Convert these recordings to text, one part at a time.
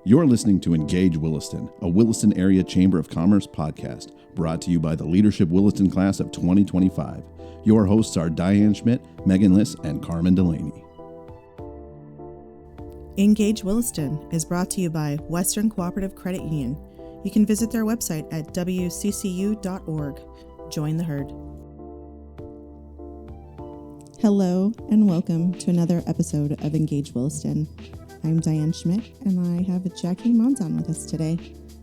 You're listening to Engage Williston, a Williston Area Chamber of Commerce podcast, brought to you by the Leadership Williston class of 2025. Your hosts are Diane Schmidt, Megan Liss, and Carmen Delaney. Engage Williston is brought to you by Western Cooperative Credit Union. You can visit their website at wccu.org. Join the herd. Hello and welcome to another episode of Engage Williston. I'm Diane Schmidt and I have Jackie Monzon with us today.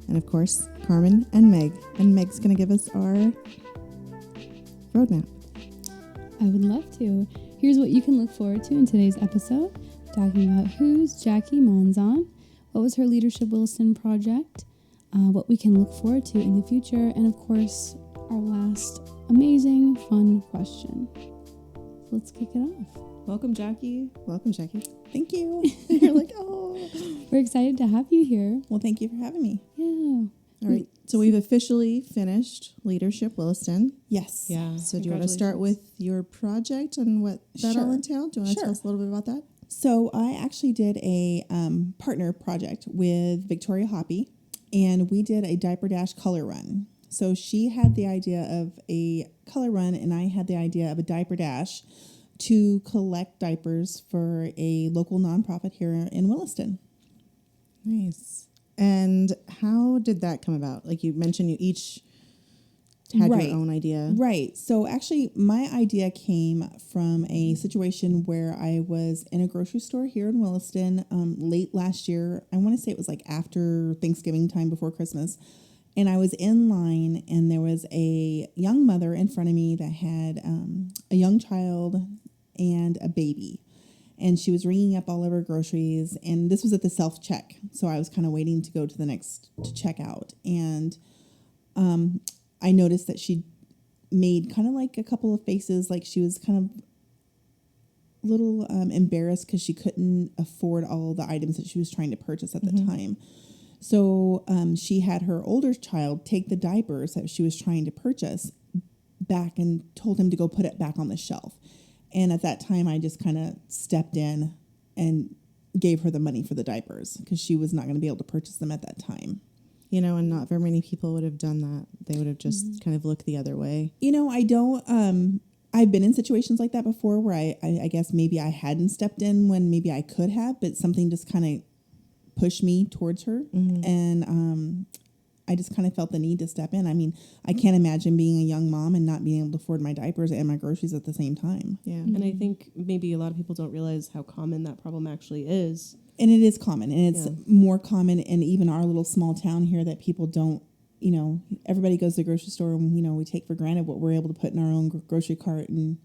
And of course, Carmen and Meg. And Meg's going to give us our roadmap. I would love to. Here's what you can look forward to in today's episode. Talking about who's Jackie Monzon, what was her Leadership Williston project, what we can look forward to in the future, and of course, our last amazing, fun question. So let's kick it off. Welcome, Jackie. Welcome, Jackie. Thank you. You're like, oh. We're excited to have you here. Well, thank you for having me. Yeah. All right. So we've officially finished Leadership Williston. Yes. Yeah. So do you want to start with your project and what that all entailed? Do you want to tell us a little bit about that? So I actually did a partner project with Victoria Hoppy, and we did a Diaper Dash Color Run. So she had the idea of a color run, and I had the idea of a Diaper Dash to collect diapers for a local nonprofit here in Williston. Nice. And how did that come about? Like you mentioned, you each had your own idea. Right. So actually, my idea came from a situation where I was in a grocery store here in Williston late last year. I want to say it was like after Thanksgiving time, before Christmas. And I was in line, and there was a young mother in front of me that had a young child and a baby. And she was ringing up all of her groceries. And this was at the self-check. So I was kind of waiting to go to the next to check out. And I noticed that she made kind of like a couple of faces, like she was kind of a little embarrassed because she couldn't afford all the items that she was trying to purchase at the time. So she had her older child take the diapers that she was trying to purchase back and told him to go put it back on the shelf. And at that time, I just kind of stepped in and gave her the money for the diapers because she was not going to be able to purchase them at that time. You know, and not very many people would have done that. They would have just kind of looked the other way. You know, I don't, I've been in situations like that before where I guess maybe I hadn't stepped in when maybe I could have, but something just kind of pushed me towards her. And I just kind of felt the need to step in. I mean, I can't imagine being a young mom and not being able to afford my diapers and my groceries at the same time. Yeah. And I think maybe a lot of people don't realize how common that problem actually is. And it is common, and it's more common in even our little small town here that people don't, you know, everybody goes to the grocery store and, you know, we take for granted what we're able to put in our own grocery cart and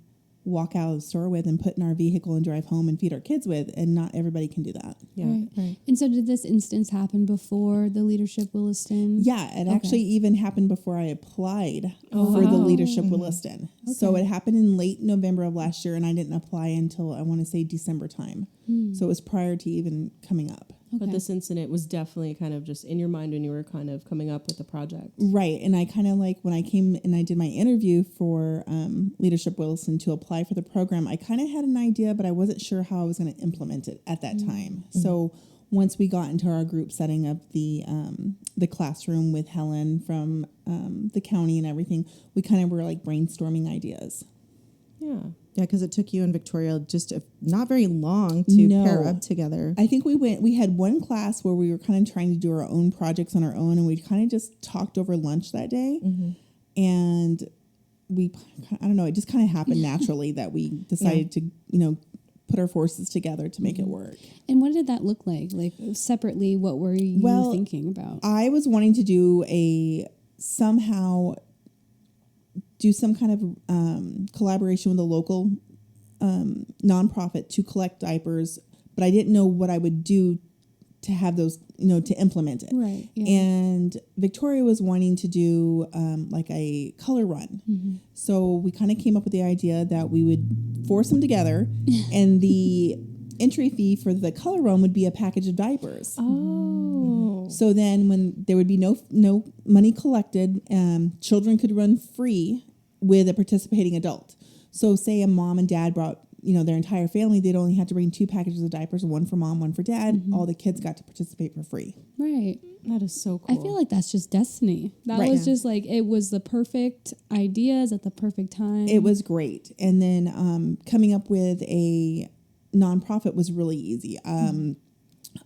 walk out of the store with and put in our vehicle and drive home and feed our kids with, and not everybody can do that. Yeah. Right. And so did this instance happen before the Leadership Williston? Yeah, it actually even happened before I applied for the Leadership Williston. Okay. So it happened in late November of last year, and I didn't apply until, I want to say, December time. So it was prior to even coming up. Okay. But this incident was definitely kind of just in your mind when you were kind of coming up with the project. Right. And I kind of like when I came and I did my interview for Leadership Williston to apply for the program, I kind of had an idea, but I wasn't sure how I was going to implement it at that time. So once we got into our group setting of the classroom with Helen from the county and everything, we kind of were like brainstorming ideas. Yeah. Yeah, because it took you and Victoria just not very long to pair up together. I think we had one class where we were kind of trying to do our own projects on our own, and we kind of just talked over lunch that day. And I don't know, it just kind of happened naturally that we decided to, you know, put our forces together to make it work. And what did that look like? Like separately, what were you thinking about? I was wanting to do somehow do some kind of collaboration with a local nonprofit to collect diapers, but I didn't know what I would do to have those, you know, to implement it. Right. Yeah. And Victoria was wanting to do like a color run. So we kind of came up with the idea that we would force them together and the entry fee for the color run would be a package of diapers. Oh. So then when there would be no money collected, children could run free with a participating adult. So say a mom and dad brought their entire family, they'd only had to bring 2 packages of diapers, one for mom, one for dad. All the kids got to participate for free. Right. That is so cool. I feel like that's just destiny. That Right. was just like, it was the perfect ideas at the perfect time. It was great. And then coming up with a nonprofit was really easy.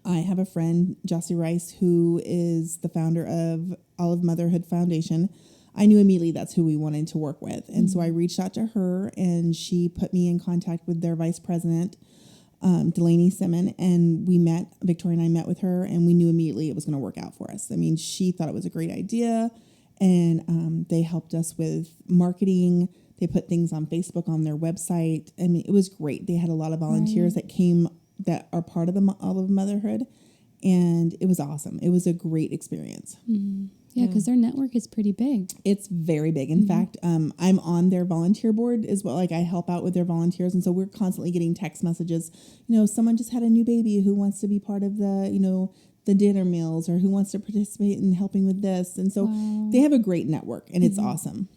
I have a friend, Jossie Rice, who is the founder of Olive Motherhood Foundation. I knew immediately that's who we wanted to work with. And so I reached out to her, and she put me in contact with their vice president, Delaney Simon, and we met. Victoria and I met with her, and we knew immediately it was going to work out for us. I mean, she thought it was a great idea, and they helped us with marketing. They put things on Facebook, on their website. I mean, it was great. They had a lot of volunteers that came that are part of the Olive Motherhood, and it was awesome. It was a great experience. Yeah, because their network is pretty big. It's very big. In fact, I'm on their volunteer board as well. Like, I help out with their volunteers. And so we're constantly getting text messages. Someone just had a new baby who wants to be part of the, the dinner meals, or who wants to participate in helping with this. And so they have a great network, and it's awesome.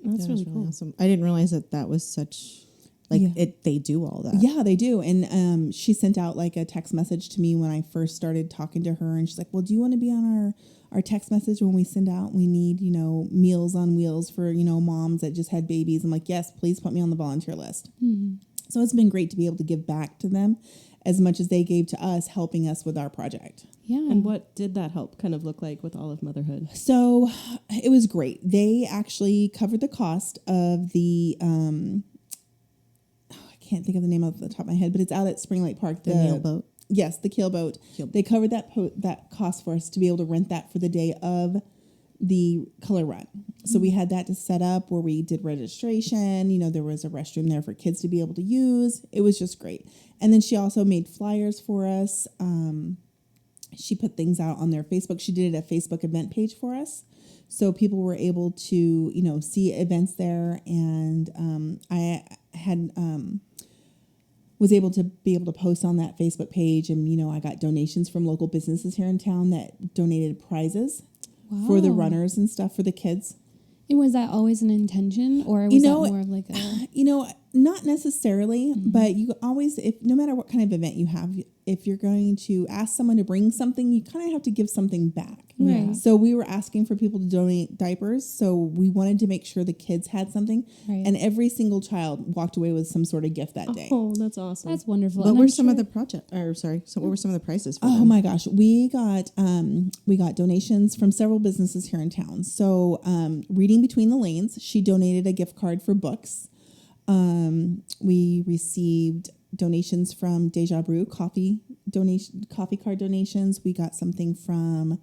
That's really cool. awesome. I didn't realize that was such, they do all that. Yeah, they do. And she sent out like a text message to me when I first started talking to her. And she's like, well, do you want to be on our text message when we send out, we need, Meals on Wheels for, moms that just had babies? I'm like, yes, please put me on the volunteer list. So it's been great to be able to give back to them as much as they gave to us, helping us with our project. Yeah. And what did that help kind of look like with Olive Motherhood? So it was great. They actually covered the cost of the, I can't think of the name off the top of my head, but it's out at Spring Lake Park. The meal boat. Yes, the keel boat. They covered that cost for us to be able to rent that for the day of the color run. So we had that to set up where we did registration. There was a restroom there for kids to be able to use. It was just great. And then she also made flyers for us. She put things out on their Facebook. She did a Facebook event page for us. So people were able to, see events there. And I had... was able to post on that Facebook page. And, I got donations from local businesses here in town that donated prizes for the runners and stuff for the kids. And was that always an intention, or was that more of like a... Not necessarily, but you always, no matter what kind of event you have, if you're going to ask someone to bring something, you kind of have to give something back. Right. So we were asking for people to donate diapers. So we wanted to make sure the kids had something. Right. And every single child walked away with some sort of gift that day. Oh, that's awesome. That's wonderful. What And were I'm some sure- of the what were some of the prices for Oh them? my gosh, we got donations from several businesses here in town. So Reading Between the Lanes, she donated a gift card for books. We received donations from Deja Brew, coffee card donations. We got something from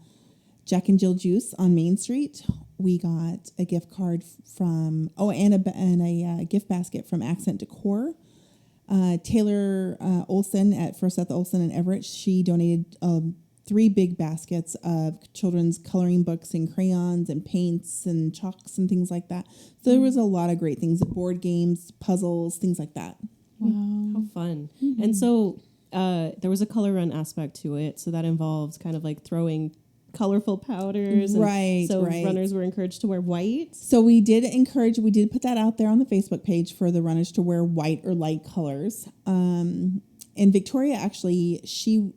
Jack and Jill Juice on Main Street. We got a gift card from and a gift basket from Accent Decor. Taylor Olson at First Seth Olson in Everett, she donated 3 big baskets of children's coloring books and crayons and paints and chalks and things like that. So there was a lot of great things, board games, puzzles, things like that. Wow. How fun. And so there was a color run aspect to it. So that involved kind of like throwing colorful powders. Right. Runners were encouraged to wear white. So we did put that out there on the Facebook page for the runners to wear white or light colors. And Victoria actually, she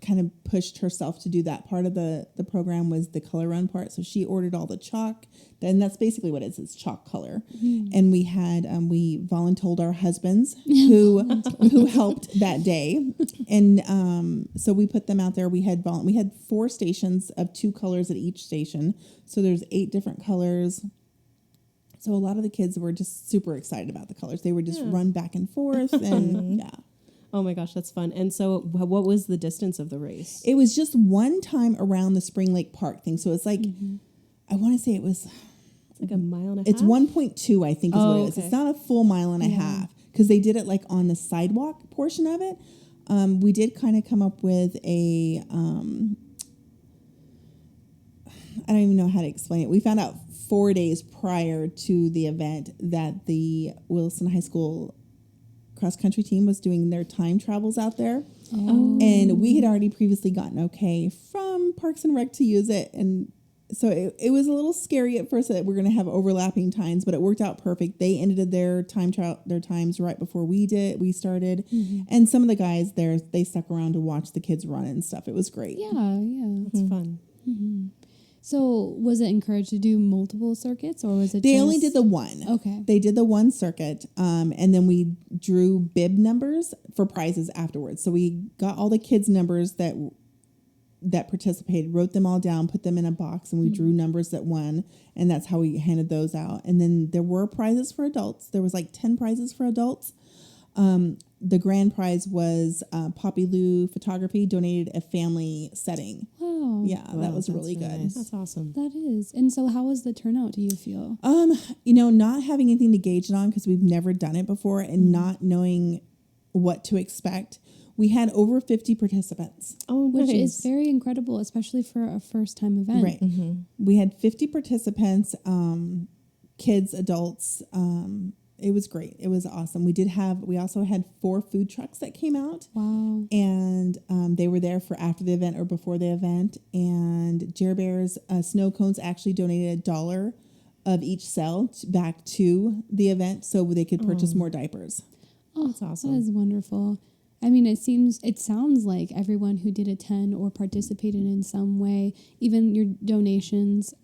kind of pushed herself to do that. Part of the program was the color run part. So she ordered all the chalk, and that's basically what it is. It's chalk color. And we had, we voluntold our husbands who helped that day. And so we put them out there. We had 4 stations of 2 colors at each station. So there's 8 different colors. So a lot of the kids were just super excited about the colors. They would just run back and forth and yeah. Oh my gosh, that's fun. And so what was the distance of the race? It was just one time around the Spring Lake Park thing. So it's like, I want to say it's like a mile and a half? It's 1.2, I think is what it is. Okay. It's not a full mile and a half because they did it like on the sidewalk portion of it. We did kind of come up with a, I don't even know how to explain it. We found out 4 days prior to the event that the Williston High School cross-country team was doing their time travels out there. And we had already previously gotten okay from Parks and Rec to use it. And So it was a little scary at first that we're going to have overlapping times, but it worked out perfect. They ended their times right before we started. And some of the guys there, they stuck around to watch the kids run and stuff. It was great. Yeah. It's fun. So was it encouraged to do multiple circuits, or was it They just... only did the one. Okay. They did the one circuit, and then we drew bib numbers for prizes afterwards. So we got all the kids' numbers that participated, wrote them all down, put them in a box, and we drew numbers that won, and that's how we handed those out. And then there were prizes for adults. There was like 10 prizes for adults. The grand prize was Poppy Lou Photography donated a family setting. Oh. Yeah, that was really good. Nice. That's awesome. That is. And so how was the turnout, do you feel? Not having anything to gauge it on because we've never done it before and not knowing what to expect. We had over 50 participants. Oh, Which nice. is very incredible, especially for a first-time event. Right. We had 50 participants, kids, adults. It was great. It was awesome. We also had 4 food trucks that came out. Wow. And they were there for after the event or before the event. And Jer Bear's Snow Cones actually donated $1 of each sale back to the event so they could purchase more diapers. Oh, That's awesome. That is wonderful. I mean, it sounds like everyone who did attend or participated in some way, even your donations,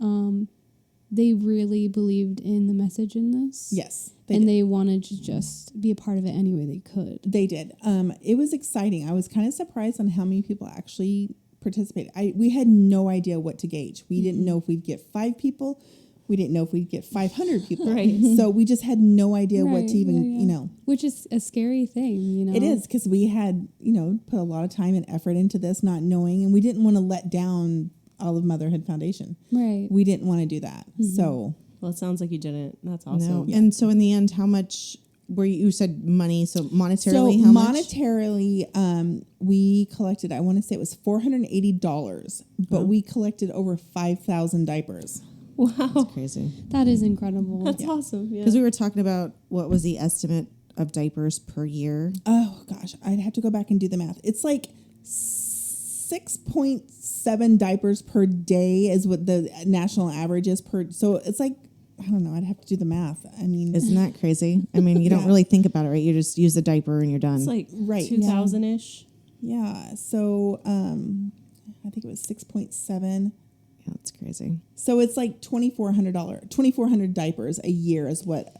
they really believed in the message in this. Yes. They wanted to just be a part of it any way they could. They did. It was exciting. I was kind of surprised on how many people actually participated. We had no idea what to gauge. We didn't know if we'd get 5 people. We didn't know if we'd get 500 people. Right. So we just had no idea what to even, Which is a scary thing, It is because we had, put a lot of time and effort into this, not knowing, and we didn't want to let down Olive Motherhood Foundation. Right. We didn't want to do that. So. Well, it sounds like you didn't. That's awesome. No. Yeah. And so in the end, how much were you said money? So monetarily, how much? Monetarily, we collected, I want to say it was $480, but we collected over 5,000 diapers. Wow. That's crazy. That is incredible. That's awesome. Yeah. Because we were talking about what was the estimate of diapers per year. Oh, gosh. I'd have to go back and do the math. It's like 6.7 diapers per day is what the national average is per. So it's like, I don't know. I'd have to do the math. I mean, Isn't that crazy? I mean, you don't really think about it, right? You just use the diaper and you're done. It's like Right. 2,000-ish. Yeah. So I think it was 6.7. Yeah, that's crazy. So it's like $2,400 diapers a year is what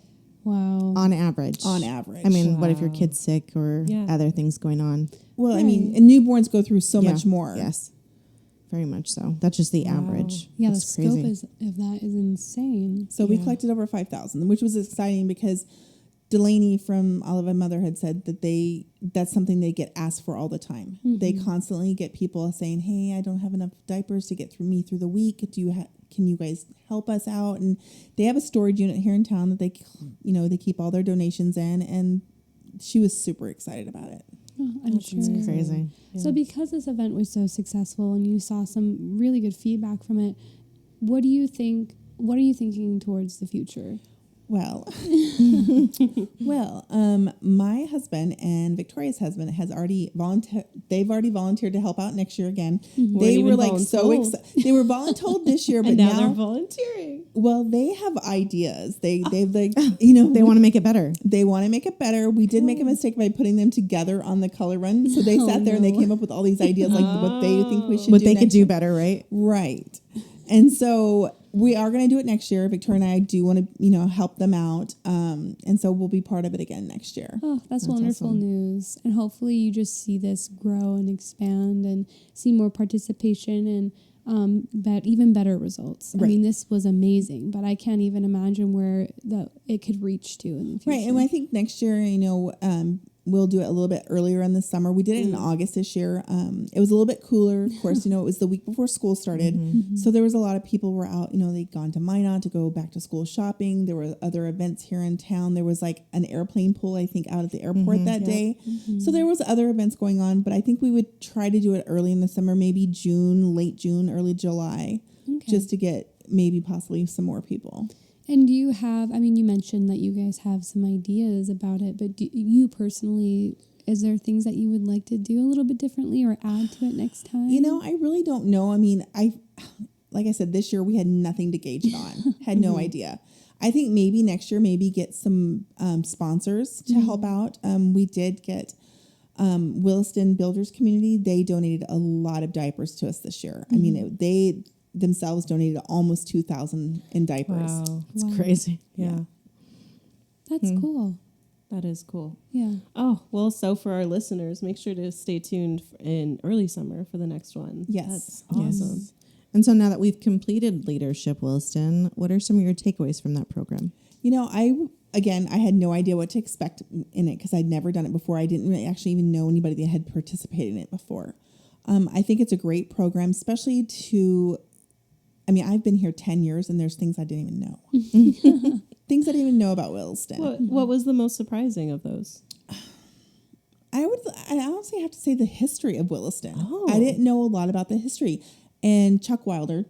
Wow. On average. on average. I mean, what if your kid's sick or other things going on? well, I mean, and newborns go through so much more. Yes. Very much so. That's just the average. Yeah, That's the scope of that is insane. So we collected over 5,000, which was exciting because Delaney from Olive Motherhood said that that's something they get asked for all the time. They constantly get people saying, "Hey, I don't have enough diapers to get through the week. Can you guys help us out?" And they have a storage unit here in town that they keep all their donations in, and she was super excited about it. Oh, I'm sure. It's crazy. Yeah. So because this event was so successful and you saw some really good feedback from it, what are you thinking towards the future? Well, my husband and Victoria's husband has already volunteered. They've already volunteered to help out next year again. They were like so excited. They were voluntold this year, but And now they're volunteering. Well, they have ideas. They've They want to make it better. They want to make it better. We did make a mistake by putting them together on the color run. So they sat there and they came up with all these ideas, like what they think we should What do. they could next do year. better, right? Right. And so we are going to do it next year. Victoria and I do want to, help them out. And so we'll be part of it again next year. Oh, that's wonderful awesome. news. And hopefully you just see this grow and expand and see more participation and even better results. Right. I mean, this was amazing, but I can't even imagine where it could reach to in the future. Right. And I think next year, we'll do it a little bit earlier in the summer. We did it in August this year. It was a little bit cooler. Of course, it was the week before school started. So there was a lot of people were out, they'd gone to Minot to go back to school shopping. There were other events here in town. There was like an airplane pool, I think, out at the airport that day. So there was other events going on, but I think we would try to do it early in the summer, maybe June, late June, early July, just to get maybe possibly some more people. And do you have, you mentioned that you guys have some ideas about it, but do you personally, is there things that you would like to do a little bit differently or add to it next time? I really don't know. like I said, this year we had nothing to gauge it on. Had no idea. I think maybe next year, maybe get some sponsors to help out. We did get Williston Builders Community. They donated a lot of diapers to us this year. I mean, they themselves donated almost 2,000 in diapers. Wow. It's crazy. Yeah. That's cool. That is cool. Yeah. Oh, well, so for our listeners, make sure to stay tuned in early summer for the next one. Yes. That's awesome. Yes. And so now that we've completed Leadership Williston, what are some of your takeaways from that program? You know, I had no idea what to expect in it because I'd never done it before. I didn't really actually even know anybody that had participated in it before. I think it's a great program, especially I've been here 10 years and there's things I didn't even know. Things I didn't even know about Williston. What was the most surprising of those? I honestly have to say the history of Williston. Oh. I didn't know a lot about the history. And Charles Wilder,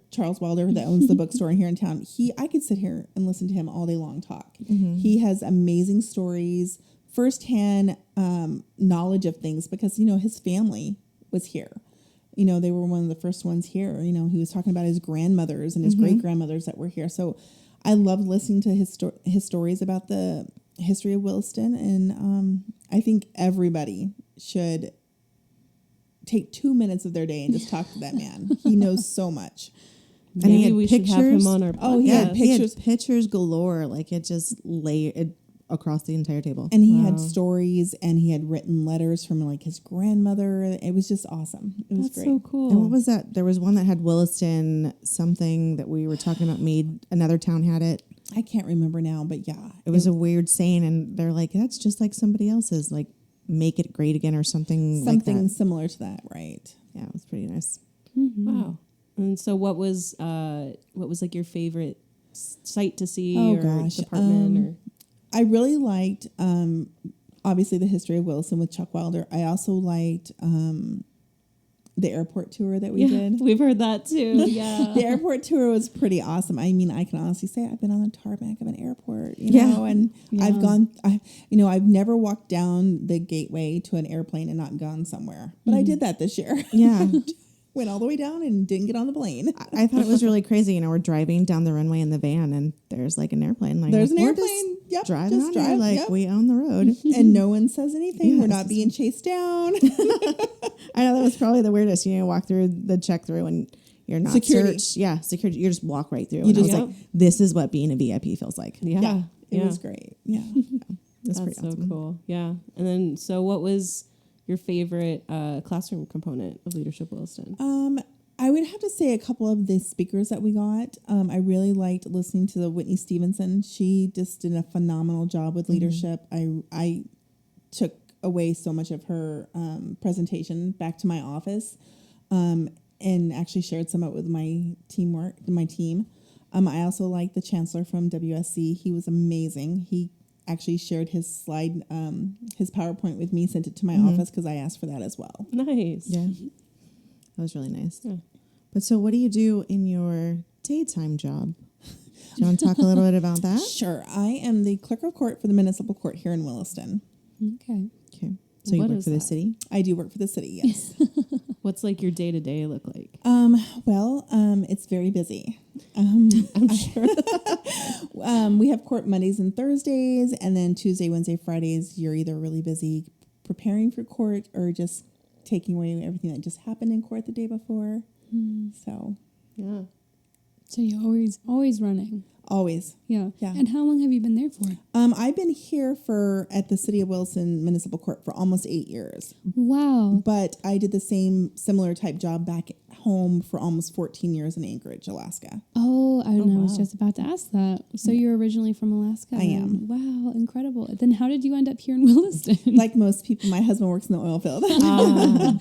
that owns the bookstore here in town, I could sit here and listen to him all day long talk. He has amazing stories, firsthand knowledge of things because, his family was here. They were one of the first ones here. He was talking about his grandmothers and his great-grandmothers that were here. So I loved listening to his stories about the history of Williston. And I think everybody should take 2 minutes of their day and just talk to that man. He knows so much. And he Maybe had we should have him on our podcast. Oh, he had pictures. He had pictures galore. Like it just lay across the entire table. And he had stories and he had written letters from like his grandmother. It was just awesome. It was That's great. so cool. And what was that? There was one that had Williston something that we were talking about made. Another town had it. I can't remember now, but yeah. It was a weird saying, and they're like, that's just like somebody else's, like make it great again or something like that. Similar to that, right? Yeah, it was pretty nice. Wow. And so what was like your favorite site to see Oh, or gosh. department or? I really liked, obviously, the history of Williston with Chuck Wilder. I also liked the airport tour that we did. We've heard that too. Yeah. The airport tour was pretty awesome. I mean, I can honestly say I've been on the tarmac of an airport, know, and I've never walked down the gateway to an airplane and not gone somewhere, but I did that this year. Yeah. Went all the way down and didn't get on the plane. I thought it was really crazy. We're driving down the runway in the van and there's like an airplane. Like, There's an we're airplane. just Yep. driving Just on drive. here like Yep. we own the road. And no one says anything. Yeah, We're not being chased down. I know that was probably the weirdest. You walk through the check through and you're not Security. searched. Yeah, security. You just walk right through. You And I was just- like, this is what being a VIP feels like. Yeah. It was great. Yeah. That's That's pretty so awesome. cool. Yeah. And then, so what was your favorite classroom component of Leadership Williston? I would have to say a couple of the speakers that we got. I really liked listening to the Whitney Stevenson. She just did a phenomenal job with leadership. I took away so much of her presentation back to my office and actually shared some of it with my team. I also liked the chancellor from WSC. He was amazing. He actually shared his slide, his PowerPoint with me, sent it to my office because I asked for that as well. Nice. Yeah. That was really nice. Yeah. But so what do you do in your daytime job? Do you want to talk a little bit about that? Sure. I am the clerk of court for the municipal court here in Williston. Okay. Okay. So you What work is for the that? city? I do work for the city, yes. What's like your day-to-day look like? It's very busy. I'm sure. We have court Mondays and Thursdays, and then Tuesday, Wednesday, Fridays, you're either really busy preparing for court or just taking away everything that just happened in court the day before. So, Yeah. So you're always running. always. Yeah. Yeah. And how long have you been there for? I've been here at the City of Williston Municipal Court for almost 8 years, Wow. but I did the similar type job back home for almost 14 years in Anchorage, Alaska. Oh, I was wow. just about to ask that. So you're originally from Alaska? I am. Wow, incredible. Then how did you end up here in Williston? Like most people, my husband works in the oil field.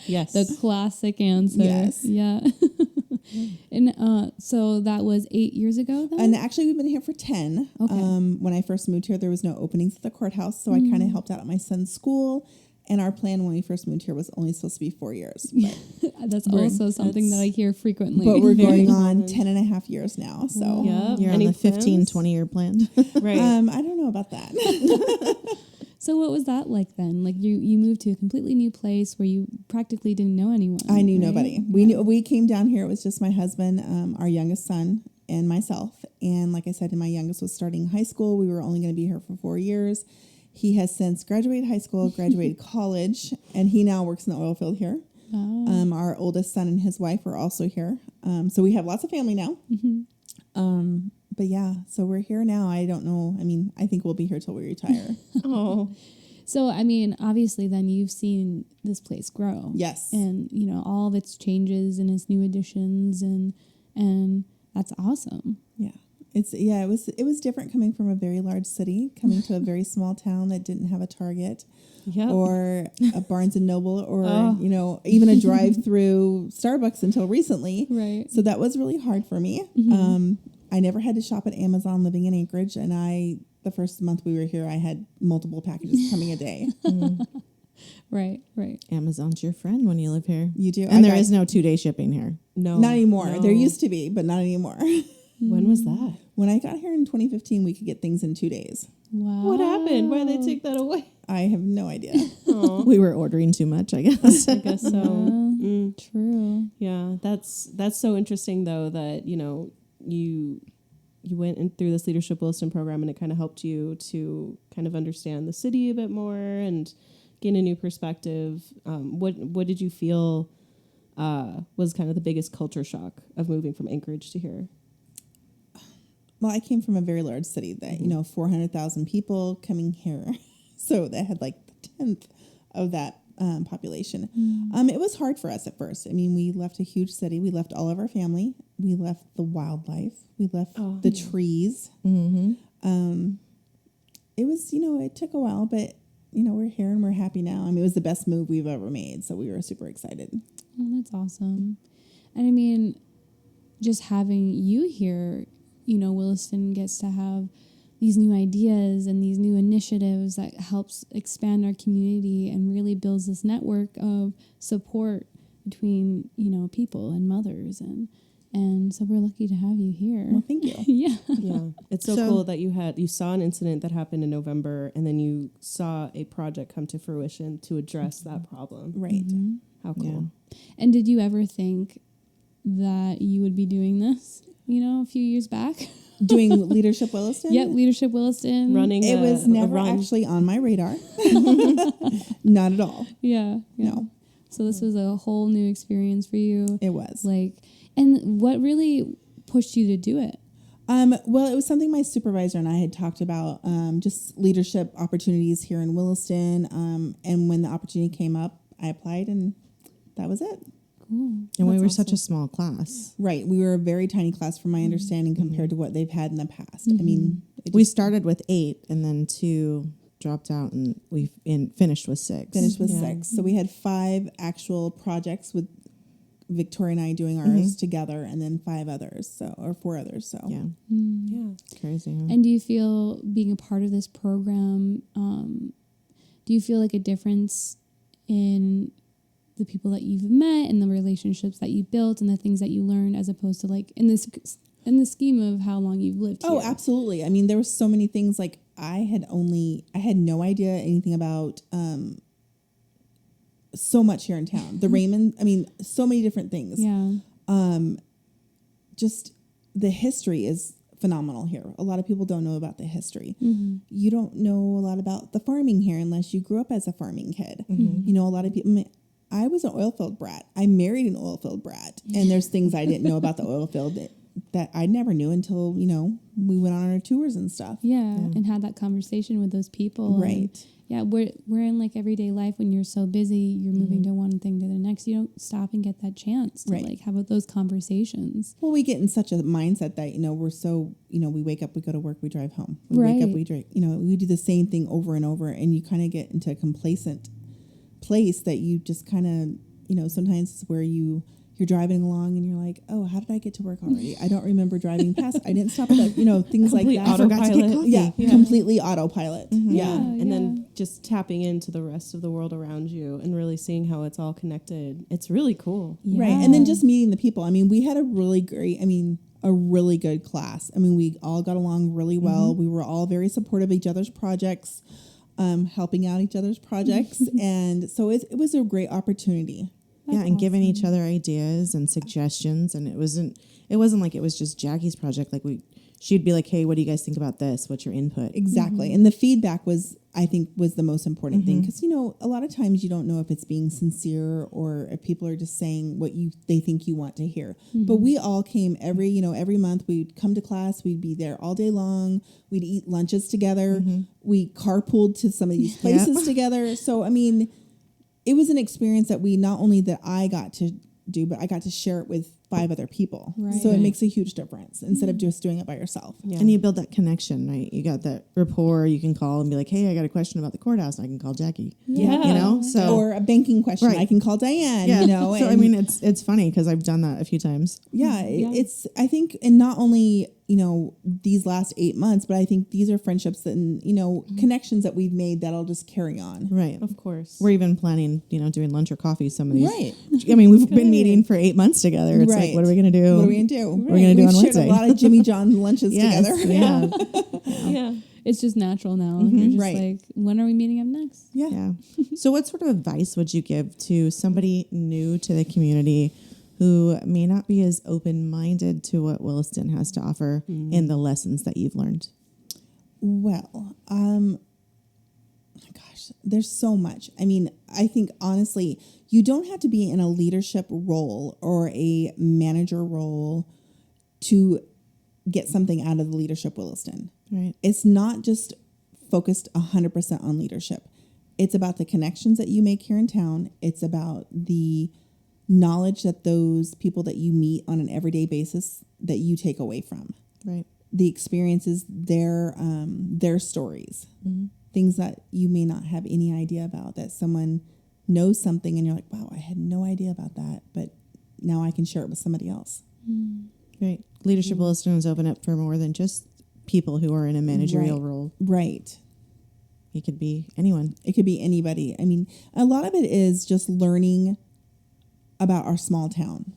Yes. The classic answer. Yes. Yeah. And so that was 8 years ago then? And actually, we've been here for 10. Okay. When I first moved here, there was no openings at the courthouse, so I kind of helped out at my son's school. And our plan when we first moved here was only supposed to be 4 years. But, That's also something that I hear frequently. but we're Very going on common. 10 and a half years now. So Yep. You're Any on the 15, plans? 20-year plan. Right. I don't know about that. So what was that like then? Like you moved to a completely new place where you practically didn't know anyone. I knew right? nobody. We came down here. It was just my husband, our youngest son, and myself. And like I said, my youngest was starting high school. We were only going to be here for 4 years. He has since graduated high school, graduated college, and he now works in the oil field here. Oh. Our oldest son and his wife are also here. So we have lots of family now. Mm-hmm. But yeah, so we're here now. I don't know. I mean, I think we'll be here till we retire. Oh, So, I mean, obviously then you've seen this place grow. Yes. And, you know, all of its changes and its new additions and that's awesome. Yeah. It was different coming from a very large city, coming to a very small town that didn't have a Target yeah. or a Barnes and Noble or, you know, even a drive-through Starbucks until recently. Right. So that was really hard for me. I never had to shop at Amazon living in Anchorage, and the first month we were here, I had multiple packages coming a day. Right. Amazon's your friend when you live here. You do. And there is no 2-day shipping here. No, Not anymore. no. There used to be, but not anymore. When was that? When I got here in 2015, we could get things in 2 days. Wow. What happened? Why did they take that away? I have no idea. Oh, We were ordering too much, I guess. I guess so. True. Yeah, that's so interesting though that you went in through this Leadership Williston program and it kind of helped you to kind of understand the city a bit more and gain a new perspective. What did you feel was kind of the biggest culture shock of moving from Anchorage to here? Well, I came from a very large city that, 400,000 people coming here. So that had like the 10th of that population. It was hard for us at first. I mean, we left a huge city. We left all of our family. We left the wildlife. We left the trees. It was, it took a while, but, we're here and we're happy now. I mean, it was the best move we've ever made. So we were super excited. Oh, that's awesome. And I mean, just having you here, Williston gets to have these new ideas and these new initiatives that helps expand our community and really builds this network of support between, people and mothers. And so we're lucky to have you here. Well, thank you. Yeah. Yeah, it's so cool that you saw an incident that happened in November and then you saw a project come to fruition to address that problem. Right. How cool. And did you ever think that you would be doing this, a few years back? Doing Leadership Williston? Yep, Leadership Williston. Running It was never actually on my radar. Not at all. Yeah. No, So this was a whole new experience for you. it was. And what really pushed you to do it? Well, it was something my supervisor and I had talked about, just leadership opportunities here in Williston. And when the opportunity came up, I applied and that was it. Cool. And we That's were awesome. such a small class. Right. We were a very tiny class from my understanding compared to what they've had in the past. I mean, We started with 8 and then 2 dropped out and we finished with 6. finished with 6. So we had 5 actual projects with Victoria and I doing ours together and then 4 others. So Yeah. Yeah. It's crazy. Huh? And do you feel being a part of this program, do you feel like a difference in the people that you've met and the relationships that you built and the things that you learned as opposed to in the scheme of how long you've lived here? Oh, absolutely. I mean, there were so many things I had no idea anything about so much here in town. The Raymond, I mean, so many different things. Yeah. Just the history is phenomenal here. A lot of people don't know about the history. You don't know a lot about the farming here unless you grew up as a farming kid. A lot of people... I was an oil field brat. I married an oil field brat. And there's things I didn't know about the oil field that I never knew until, we went on our tours and stuff. Yeah. And had that conversation with those people. Right. And we're in everyday life when you're so busy, you're moving to one thing to the next. You don't stop and get that chance to have those conversations. Well, we get in such a mindset that, we're so, we wake up, we go to work, we drive home. We wake up, we drink, we do the same thing over and over and you kind of get into a complacent place that you just kind of, sometimes it's where you're driving along and you're like, oh, how did I get to work already? I don't remember driving past. I didn't stop at things like that. Autopilot. Yeah, completely autopilot. Yeah. And then just tapping into the rest of the world around you and really seeing how it's all connected. It's really cool. Yeah. Right. And then just meeting the people. I mean, we had a really good class. I mean, we all got along really well. We were all very supportive of each other's projects. helping out each other's projects. And so it was a great opportunity. And giving each other ideas and suggestions. And it wasn't like it was just Jackie's project. Like she'd be like, hey, what do you guys think about this? What's your input? Exactly. And the feedback was the most important thing. Because, a lot of times you don't know if it's being sincere or if people are just saying what they think you want to hear. But we all came every month. We'd come to class. We'd be there all day long. We'd eat lunches together. We carpooled to some of these places together. So, it was an experience that I got to do, but I got to share it with 5 other people. Right. So it makes a huge difference instead of just doing it by yourself. Yeah. And you build that connection, right? You got that rapport. You can call and be like, hey, I got a question about the courthouse. And I can call Jackie. Yeah. So or a banking question. Right. I can call Diane, So, it's funny because I've done that a few times. It's, I think, and not only, these last 8 months, but I think these are friendships and, connections that we've made that'll just carry on. Right. Of course. We're even planning, doing lunch or coffee some of these. Right. We've been meeting for 8 months together. It's like, what are we going to do? What are we going to do? What are we going to do on We've Wednesday? shared a lot of Jimmy John lunches together. Yeah. Yeah. It's just natural now. You're just like, when are we meeting up next? Yeah. So what sort of advice would you give to somebody new to the community who may not be as open-minded to what Williston has to offer in the lessons that you've learned? Well, gosh, there's so much. I think honestly, you don't have to be in a leadership role or a manager role to get something out of the Leadership Williston. Right. It's not just focused 100% on leadership. It's about the connections that you make here in town. It's about the knowledge that those people that you meet on an everyday basis that you take away from. Right. The experiences, their stories, things that you may not have any idea about, that someone knows something and you're like, wow, I had no idea about that, but now I can share it with somebody else. Right. Leadership Williston is open up for more than just people who are in a managerial role. Right. It could be anyone. It could be anybody. A lot of it is just learning about our small town.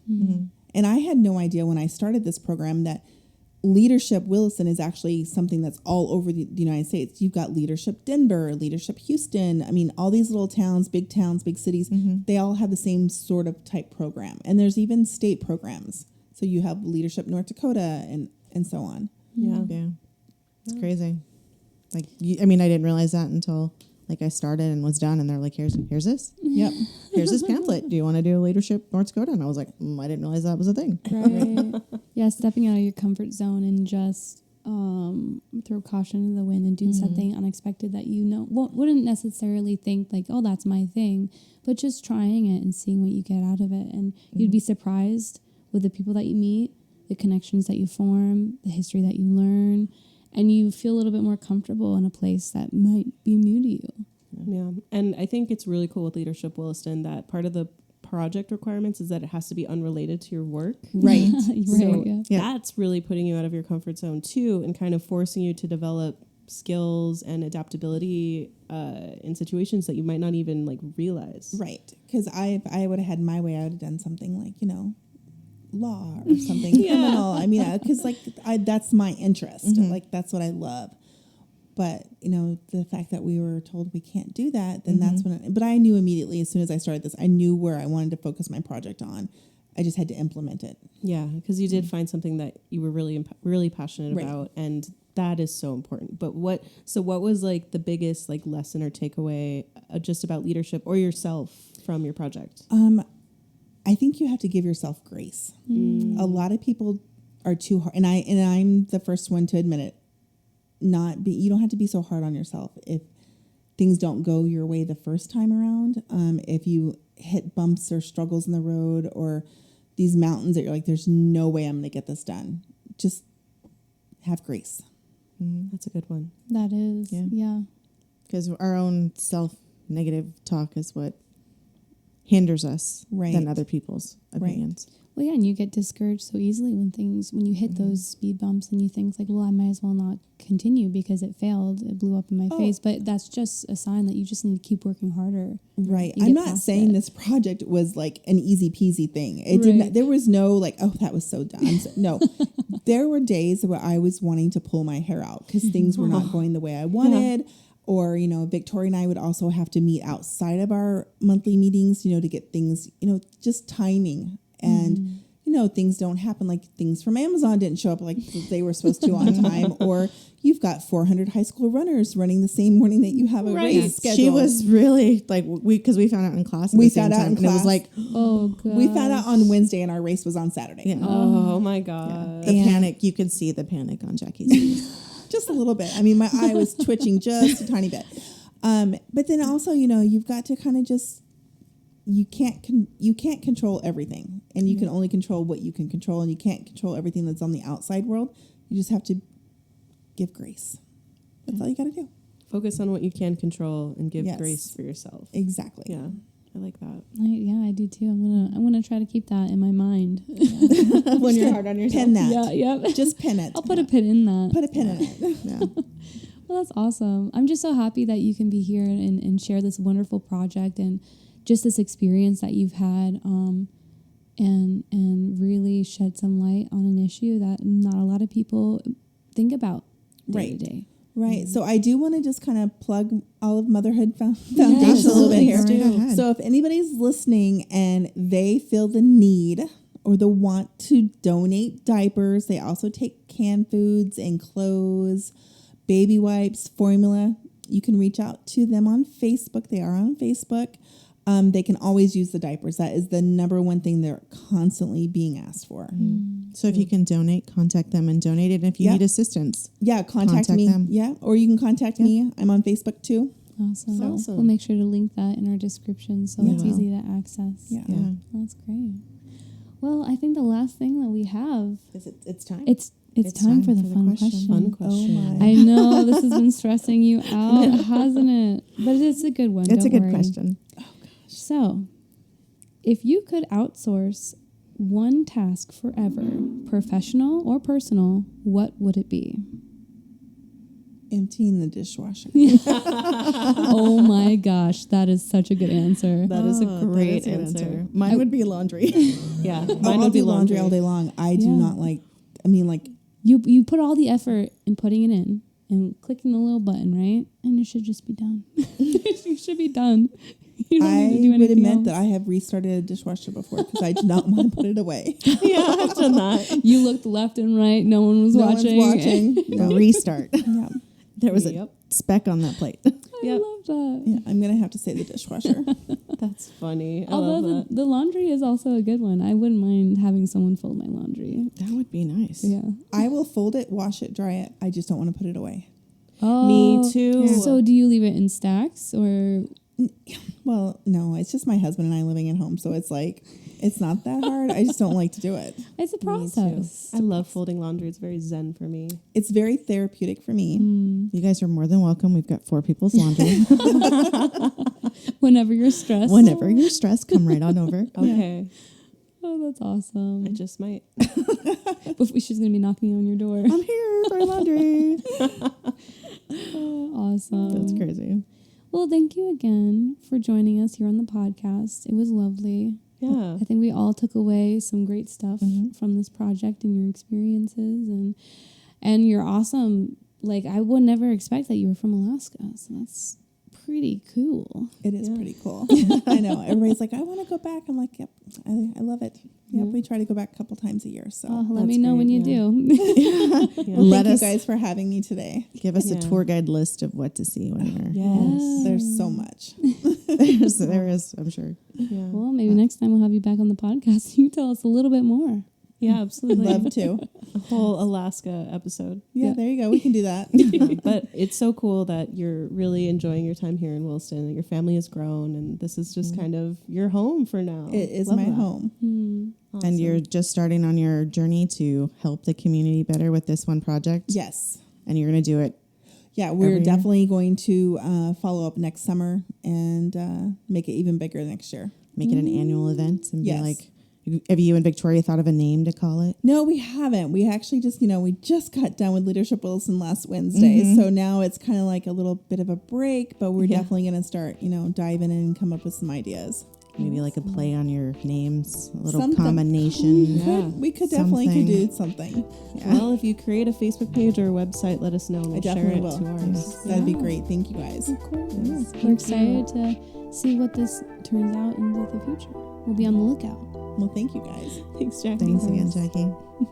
And I had no idea when I started this program that Leadership Williston is actually something that's all over the United States. You've got Leadership Denver, Leadership Houston. All these little towns, big cities, they all have the same sort of type program. And there's even state programs. So you have Leadership North Dakota and so on. Yeah. It's crazy. Like, I didn't realize that until I started and was done. And they're like, here's this. Yep. Here's this pamphlet. Do you want to do Leadership North Dakota? And I was like, I didn't realize that was a thing. Right. Yeah, stepping out of your comfort zone and just throw caution in the wind and do something unexpected that wouldn't necessarily think like, oh, that's my thing, but just trying it and seeing what you get out of it. And you'd be surprised with the people that you meet, the connections that you form, the history that you learn, and you feel a little bit more comfortable in a place that might be new to you. Yeah. And I think it's really cool with Leadership Williston that part of the project requirements is that it has to be unrelated to your work. Right. So Yeah. that's really putting you out of your comfort zone too, and kind of forcing you to develop skills and adaptability in situations that you might not even realize. Right. Because if I would have had my way, I would have done something like, law or something criminal. Because that's my interest. That's what I love. But, the fact that we were told we can't do that, then that's when, but I knew immediately as soon as I started this, I knew where I wanted to focus my project on. I just had to implement it. Yeah, because you did find something that you were really passionate about, and that is so important. But what was the biggest lesson or takeaway just about leadership or yourself from your project? I think you have to give yourself grace. A lot of people are too hard, and I'm the first one to admit it. You don't have to be so hard on yourself if things don't go your way the first time around. If you hit bumps or struggles in the road or these mountains that you're like, there's no way I'm going to get this done. Just have grace. That's a good one. That is, yeah. Because our own self-negative talk is what hinders us than other people's opinions. Well, yeah, and you get discouraged so easily when you hit those speed bumps and you think well, I might as well not continue because it failed. It blew up in my face. But that's just a sign that you just need to keep working harder. Right. I'm not saying this project was an easy peasy thing. It didn't. There was no that was so dumb. No, there were days where I was wanting to pull my hair out because things were not going the way I wanted. Or, Victoria and I would also have to meet outside of our monthly meetings, to get things, just timing. And, things don't happen, like things from Amazon didn't show up like they were supposed to on time. Or you've got 400 high school runners running the same morning that you have a race schedule. She was really like, because we found out in class at the same time. And it was like, Oh, God. we found out on Wednesday and our race was on Saturday. yeah. Oh my God. The panic, you could see the panic on Jackie's face. Just a little bit. I mean, my eye was twitching just a tiny bit. But then also, you've got to kind of just, you can't control everything, and you can only control what you can control, and you can't control everything that's on the outside world. You just have to give grace. That's all you got to do. Focus on what you can control and give Yes. grace for yourself. Exactly. Yeah, I like that. I do too. I'm gonna try to keep that in my mind. When you're hard on yourself. Pin that. Yeah. Just pin it. I'll put a pin in that. Put a pin in it. Yeah. Well, that's awesome. I'm just so happy that you can be here and share this wonderful project and just this experience that you've had, and really shed some light on an issue that not a lot of people think about day to day. Right. So I do want to just kind of plug Olive Motherhood Foundation a little bit here. Right ahead. So if anybody's listening and they feel the need or the want to donate diapers, they also take canned foods and clothes, baby wipes, formula. You can reach out to them on Facebook. They are on Facebook. They can always use the diapers. That is the number one thing they're constantly being asked for. So if you can donate, contact them and donate it. And if you need assistance, Yeah, contact me. them. Yeah, or you can contact me. I'm on Facebook too. Awesome. Awesome. We'll make sure to link that in our description so it's easy to access. Yeah. yeah, Well, that's great. Well, I think the last thing that we have, it's time. it's time for the fun question. Fun Oh question. my. I know this has been stressing you out, hasn't it? But it's a good one. It's a don't good worry. question. So, if you could outsource one task forever, professional or personal, what would it be? Emptying the dishwasher. Oh my gosh, that is such a good answer. That is a Oh, great that is a good answer. Mine would be laundry. Yeah, Mine mine I'll would be do laundry all day long. I do Yeah. not like. I mean, like You put all the effort in putting it in and clicking the little button, right? And it should just be done. You should be done. You don't need to do I would anything admit else. that I have restarted a dishwasher before because I do not want to put it away. Yeah, I've done that. You looked left and right. No one was No watching. one's watching. A restart. Yeah. There was a Yep. speck on that plate. I Yep. love that. Yeah, I'm gonna have to say the dishwasher. That's funny. I love Although that. the laundry is also a good one. I wouldn't mind having someone fold my laundry. That would be nice. Yeah. I will fold it, wash it, dry it. I just don't want to put it away. Oh, Me too. So do you leave it in stacks or? Well, no, it's just my husband and I living at home, so it's like it's not that hard. I just don't like to do it. It's a Me too. process. I love folding laundry. It's very zen for me. It's very therapeutic for me. You guys are more than welcome. We've got 4 people's laundry. Whenever you're stressed. Whenever you're stressed, come right on over. Okay. Oh, that's awesome. I just might. But she's gonna be knocking on your door. I'm here for laundry. Oh, awesome. That's crazy. Well, thank you again for joining us here on the podcast. It was lovely. Yeah. I think we all took away some great stuff from this project and your experiences, and you're awesome. Like, I would never expect that you were from Alaska, so that's pretty cool. It is pretty cool. I know. Everybody's like, I want to go back. I'm like, yep, I love it. Yep, we try to go back a couple times a year. So Oh, let That's me know when you great, do. Yeah. well, Let thank us- you guys for having me today. Give us a Yeah. tour guide list of what to see when you're. Yes. There's so much. there is, I'm sure. Yeah. Well, maybe next time we'll have you back on the podcast. You tell us a little bit more. Yeah, absolutely. Love to. A whole Alaska episode. Yeah, there you go. We can do that. But it's so cool that you're really enjoying your time here in Williston, and your family has grown, and this is just kind of your home for now. It is Love my that. home. Awesome. And you're just starting on your journey to help the community better with this one project. Yes. And you're going to do it. Yeah, we're Every year? definitely going to follow up next summer and make it even bigger next year. Make it an annual event and Yes. be like, have you and Victoria thought of a name to call it? No, we haven't. We actually just, we just got done with Leadership Williston last Wednesday. So now it's kind of like a little bit of a break, but we're definitely going to start, diving in and come up with some ideas. Maybe like a play on your names, a little Something. combination. We could definitely could do something. Yeah. Well, if you create a Facebook page or a website, let us know and I we'll share definitely it will. to ours. Yes, that'd be great. Thank you guys. Of course. We're excited to see what this turns out into the future. We'll be on the lookout. Well, thank you guys. Thanks, Jackie. Thanks again, Jackie.